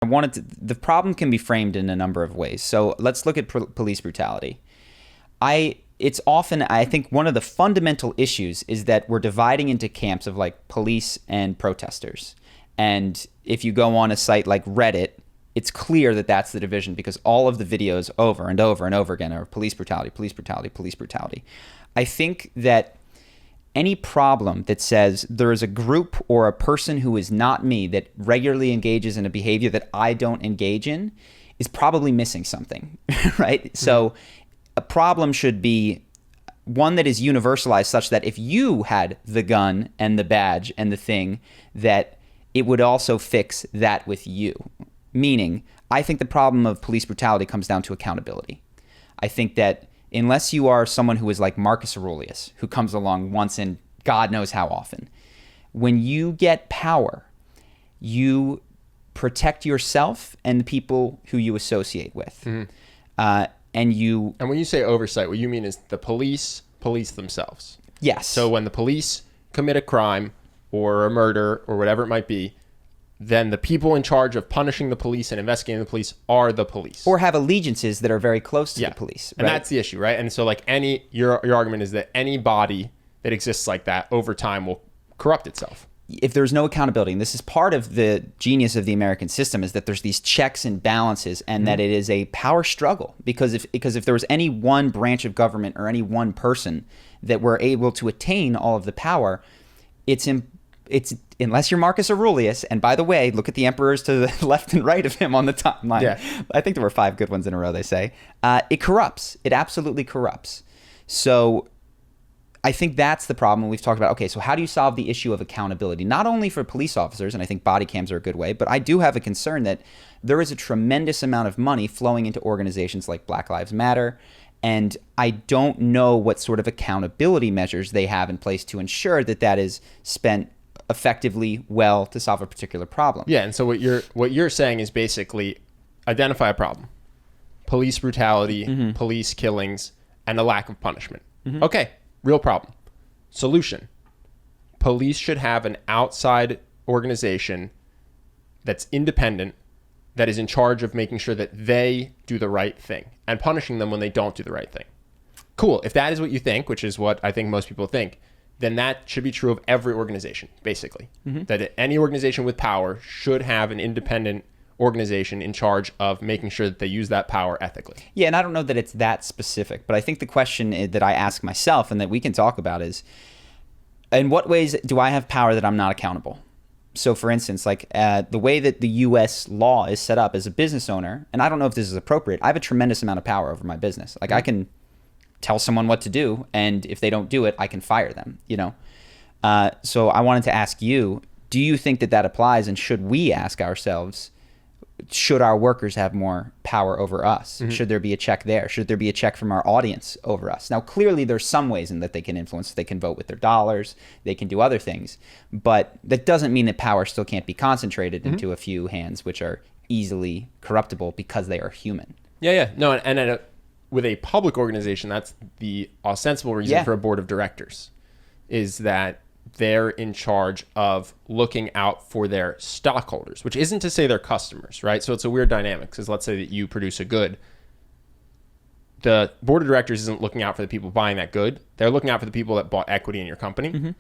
The problem can be framed in a number of ways. So let's look at police brutality. It's often, I think one of the fundamental issues is that we're dividing into camps of like police and protesters. And if you go on a site like Reddit, it's clear that that's the division because all of the videos over and over and over again are police brutality, police brutality, police brutality. I think that any problem that says there is a group or a person who is not me that regularly engages in a behavior that I don't engage in is probably missing something, right? Mm-hmm. So a problem should be one that is universalized such that if you had the gun and the badge and the thing, that it would also fix that with you. Meaning, I think the problem of police brutality comes down to accountability. I think that unless you are someone who is like Marcus Aurelius, who comes along once in God knows how often, when you get power, you protect yourself and the people who you associate with. Mm-hmm. And when you say oversight, what you mean is the police themselves. Yes. So when the police commit a crime or a murder or whatever it might be, then the people in charge of punishing the police and investigating the police are the police. Or have allegiances that are very close to the police. Right? And that's the issue, right? And so like your argument is that any body that exists like that over time will corrupt itself. If there's no accountability, and this is part of the genius of the American system, is that there's these checks and balances, and that it is a power struggle. Because if there was any one branch of government or any one person that were able to attain all of the power, it's unless you're Marcus Aurelius, and by the way, look at the emperors to the left and right of him on the timeline. Yeah. I think there were 5 good ones in a row, they say. It corrupts. It absolutely corrupts. So I think that's the problem we've talked about. Okay, so how do you solve the issue of accountability? Not only for police officers, and I think body cams are a good way, but I do have a concern that there is a tremendous amount of money flowing into organizations like Black Lives Matter, and I don't know what sort of accountability measures they have in place to ensure that that is spent effectively well to solve a particular problem. Yeah, and so what you're saying is basically identify a problem. Police brutality, police killings, and a lack of punishment. Mm-hmm. Okay. Real problem. Solution. Police should have an outside organization that's independent, that is in charge of making sure that they do the right thing and punishing them when they don't do the right thing. Cool. If that is what you think, which is what I think most people think, then that should be true of every organization, basically. Mm-hmm. That any organization with power should have an independent organization in charge of making sure that they use that power ethically. Yeah, and I don't know that it's that specific, but I think the question that I ask myself and that we can talk about is, in what ways do I have power that I'm not accountable? So for instance, like the way that the U.S. law is set up as a business owner, and I don't know if this is appropriate, I have a tremendous amount of power over my business. Like I can tell someone what to do, and if they don't do it, I can fire them, you know? So I wanted to ask you, do you think that that applies, and should we ask ourselves, should our workers have more power over us? Mm-hmm. Should there be a check there? Should there be a check from our audience over us? Now, clearly, there's some ways in that they can influence. They can vote with their dollars. They can do other things. But that doesn't mean that power still can't be concentrated into a few hands, which are easily corruptible because they are human. Yeah. No, and with a public organization, that's the ostensible reason for a board of directors, is that they're in charge of looking out for their stockholders, which isn't to say they're customers, right? So it's a weird dynamic, because let's say that you produce a good. The board of directors isn't looking out for the people buying that good. They're looking out for the people that bought equity in your company. Mm-hmm.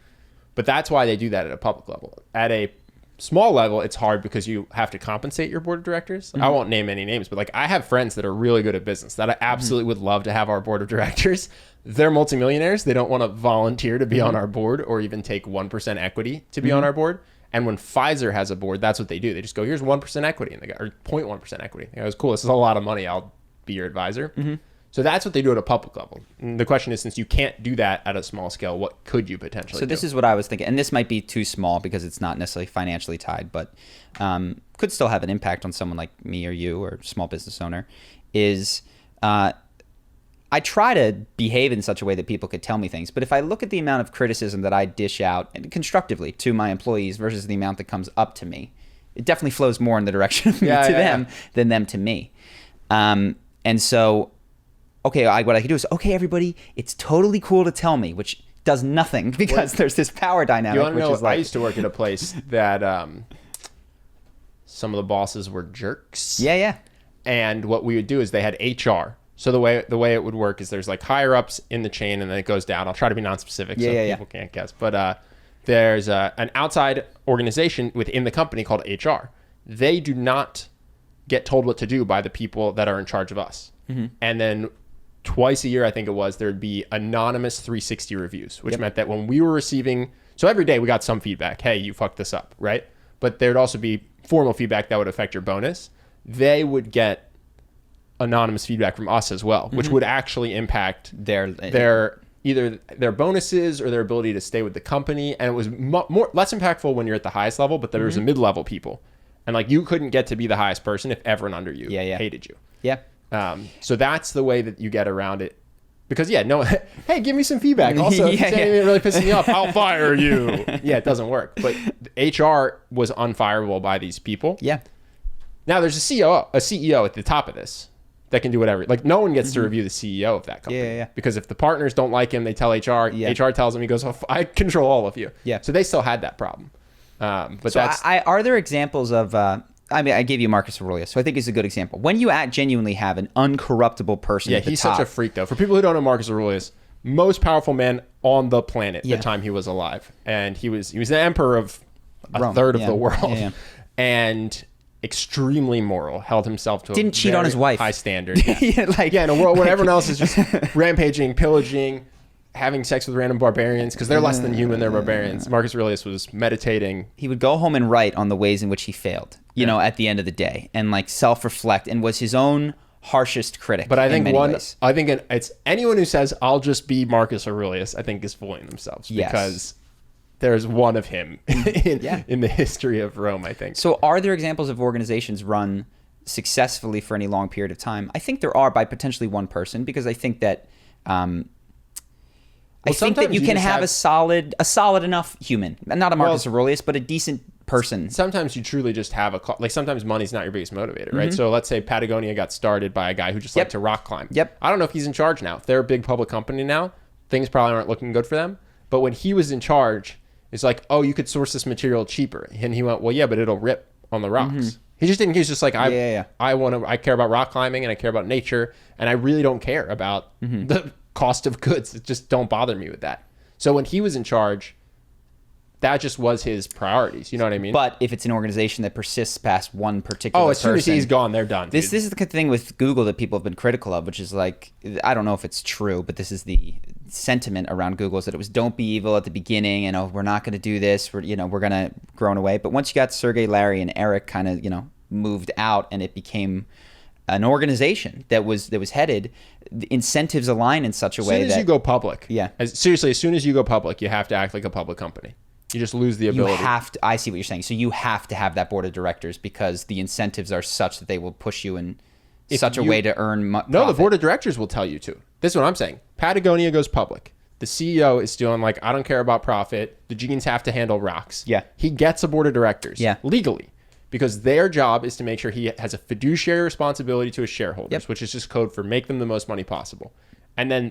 But that's why they do that at a public level. At a small level, it's hard because you have to compensate your board of directors. Mm-hmm. I won't name any names, but like I have friends that are really good at business that I absolutely would love to have our board of directors. They're multimillionaires. They don't want to volunteer to be on our board or even take 1% equity to be on our board. And when Pfizer has a board, that's what they do. They just go, here's 1% equity, and they go, or 0.1% equity. It was cool. This is a lot of money. I'll be your advisor. Mm-hmm. So that's what they do at a public level. And the question is, since you can't do that at a small scale, what could you potentially do? So this is what I was thinking, and this might be too small because it's not necessarily financially tied, but could still have an impact on someone like me or you or small business owner, is I try to behave in such a way that people could tell me things. But if I look at the amount of criticism that I dish out constructively to my employees versus the amount that comes up to me, it definitely flows more in the direction of me to them than them to me. And so, okay, what I could do is, okay, everybody, it's totally cool to tell me, which does nothing because there's this power dynamic. You want to know, which is like, I used to work at a place that some of the bosses were jerks. Yeah. And what we would do is they had HR. So the way it would work is there's like higher ups in the chain, and then it goes down. I'll try to be non-specific so people can't guess. But there's an outside organization within the company called HR. They do not get told what to do by the people that are in charge of us. Mm-hmm. And then twice a year, I think it was, there'd be anonymous 360 reviews, which meant that when we were receiving, so every day we got some feedback. Hey, you fucked this up, right? But there'd also be formal feedback that would affect your bonus. They would get anonymous feedback from us as well, which would actually impact their either their bonuses or their ability to stay with the company. And it was less impactful when you're at the highest level, but there was a mid-level people. And like you couldn't get to be the highest person if everyone under you hated you. Yeah. So that's the way that you get around it. Because, hey, give me some feedback. Also, if anything really pisses me off, I'll fire you. Yeah, it doesn't work. But HR was unfireable by these people. Yeah. Now, there's a CEO at the top of this that can do whatever. Like, no one gets to review the CEO of that company. Yeah. Because if the partners don't like him, they tell HR. Yeah. HR tells him, he goes, I control all of you. Yeah. So they still had that problem. But so are there examples of... I gave you Marcus Aurelius, so I think he's a good example. When you genuinely have an uncorruptible person at the he's top, such a freak, though. For people who don't know Marcus Aurelius, most powerful man on the planet the time he was alive. And he was the emperor of a third of the world. And extremely moral, held himself to didn't cheat on his wife, high standard. In a world where everyone else is just rampaging, pillaging, having sex with random barbarians because they're less than human, they're barbarians. Marcus Aurelius was meditating. He would go home and write on the ways in which he failed, at the end of the day, and like self-reflect, and was his own harshest critic. But I think it's anyone who says I'll just be Marcus Aurelius, I think is fooling themselves because there's one of him in the history of Rome, I think. So are there examples of organizations run successfully for any long period of time? I think there are by potentially one person, because I think that I think that you can have a solid enough human, not a Marcus Aurelius, but a decent person. Sometimes you truly just have sometimes money's not your biggest motivator, right? So let's say Patagonia got started by a guy who just liked to rock climb. I don't know if he's in charge now. If they're a big public company now, things probably aren't looking good for them. But when he was in charge, it's like, oh, you could source this material cheaper. And he went, well, yeah, but it'll rip on the rocks. He just didn't. He's just like, I care about rock climbing and I care about nature, and I really don't care about the cost of goods. It just don't bother me with that. So when he was in charge, that just was his priorities. You know what I mean? But if it's an organization that persists past one particular as soon as he's gone, they're done. This is the thing with Google that people have been critical of, which is like, I don't know if it's true, but this is the sentiment around Google, is that it was don't be evil at the beginning, and we're not going to do this, we're going to groan away. But once you got Sergey, Larry, and Eric kind of moved out, and it became an organization that was headed, the incentives align in such a way that... As soon as you go public. As soon as you go public, you have to act like a public company. You just lose the ability. I see what you're saying. So you have to have that board of directors because the incentives are such that they will push you in such a way to earn profit. No, the board of directors will tell you to. This is what I'm saying. Patagonia goes public. The CEO is doing like, I don't care about profit. The jeans have to handle rocks. He gets a board of directors legally, because their job is to make sure he has a fiduciary responsibility to his shareholders, which is just code for make them the most money possible. And then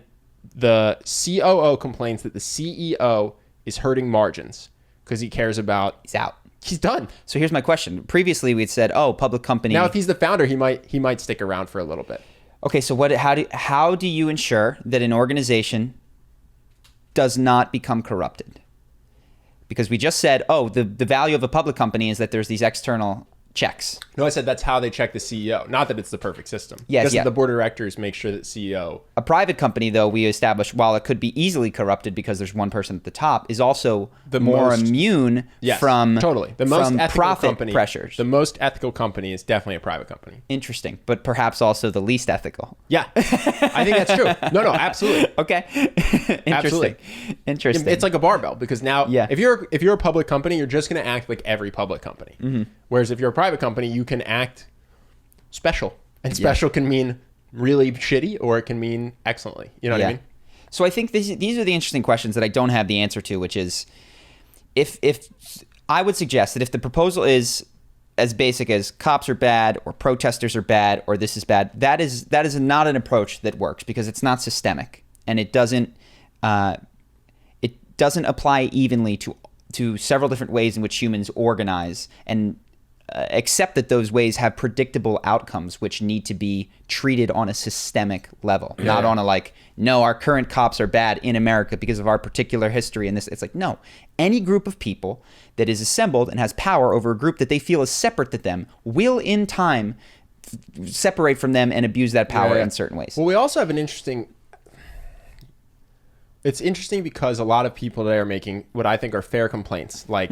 the COO complains that the CEO is hurting margins because he cares about... He's out. He's done. So here's my question. Previously, we'd said, public company... Now, if he's the founder, he might stick around for a little bit. Okay, so how do you ensure that an organization does not become corrupted? Because we just said, the value of a public company is that there's these external checks. No, I said that's how they check the CEO. Not that it's the perfect system. Yes, the board of directors make sure that CEO... A private company, though, we established, while it could be easily corrupted because there's one person at the top, is also more immune from the most ethical profit company, pressures. The most ethical company is definitely a private company. Interesting, but perhaps also the least ethical. Yeah, I think that's true. No, absolutely. Okay. Absolutely. Interesting. It's like a barbell, because now if you're a public company, you're just going to act like every public company. Whereas if you're a private company, you can act special. And special can mean really shitty, or it can mean excellently. You know what I mean? So I think these are the interesting questions that I don't have the answer to, which is, if I would suggest that if the proposal is as basic as cops are bad, or protesters are bad, or this is bad, that is not an approach that works, because it's not systemic, and it doesn't apply evenly to several different ways in which humans organize, and accept that those ways have predictable outcomes which need to be treated on a systemic level, not on a like, no, our current cops are bad in America because of our particular history and this. It's like, no, any group of people that is assembled and has power over a group that they feel is separate to them will in time separate from them and abuse that power in certain ways. Well, we also have it's interesting because a lot of people there are making what I think are fair complaints, like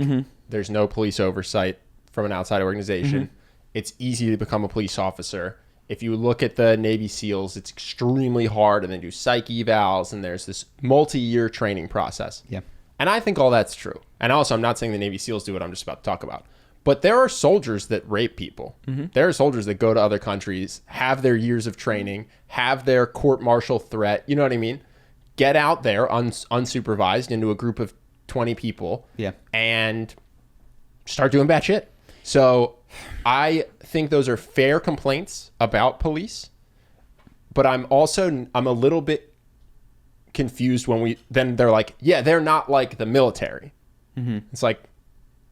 there's no police oversight from an outside organization. It's easy to become a police officer. If you look at the Navy SEALs, it's extremely hard, and they do psych evals, and there's this multi-year training process. Yeah. And I think all that's true. And also, I'm not saying the Navy SEALs do what I'm just about to talk about. But there are soldiers that rape people. There are soldiers that go to other countries, have their years of training, have their court-martial threat, you know what I mean? Get out there unsupervised into a group of 20 people and start doing bad shit. So I think those are fair complaints about police. But I'm a little bit confused when they're like, yeah, they're not like the military. It's like,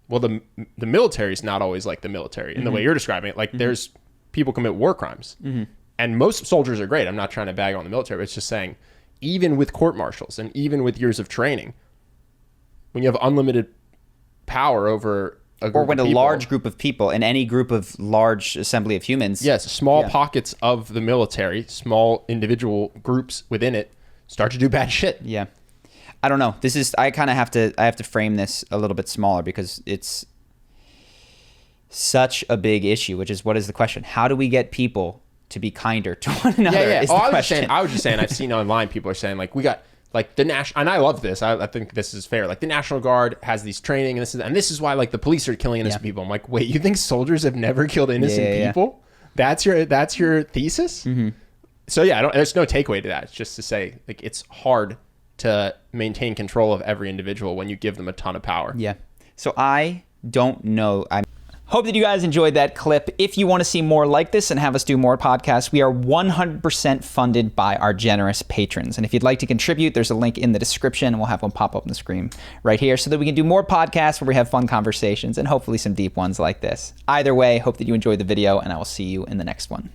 well, the military is not always like the military in the way you're describing it. Like there's people commit war crimes and most soldiers are great. I'm not trying to bag on the military, but it's just saying even with court martials and even with years of training, when you have unlimited power over a group or when of a people, large group of people in any group of large assembly of humans. Yes. Small pockets of the military, small individual groups within it start to do bad shit. Yeah. I don't know. I have to frame this a little bit smaller because it's such a big issue, which is what is the question? How do we get people to be kinder to one another? I was just saying, I've seen online people are saying like, we got like the national, and I love this. I think this is fair. Like the National Guard has these training and this is why like the police are killing innocent people. I'm like, wait, you think soldiers have never killed innocent people? That's your thesis? So there's no takeaway to that. It's just to say like, it's hard to maintain control of every individual when you give them a ton of power. Yeah. So I don't know. I hope that you guys enjoyed that clip. If you want to see more like this and have us do more podcasts, we are 100% funded by our generous patrons. And if you'd like to contribute, there's a link in the description, and we'll have one pop up on the screen right here so that we can do more podcasts where we have fun conversations and hopefully some deep ones like this. Either way, hope that you enjoyed the video, and I will see you in the next one.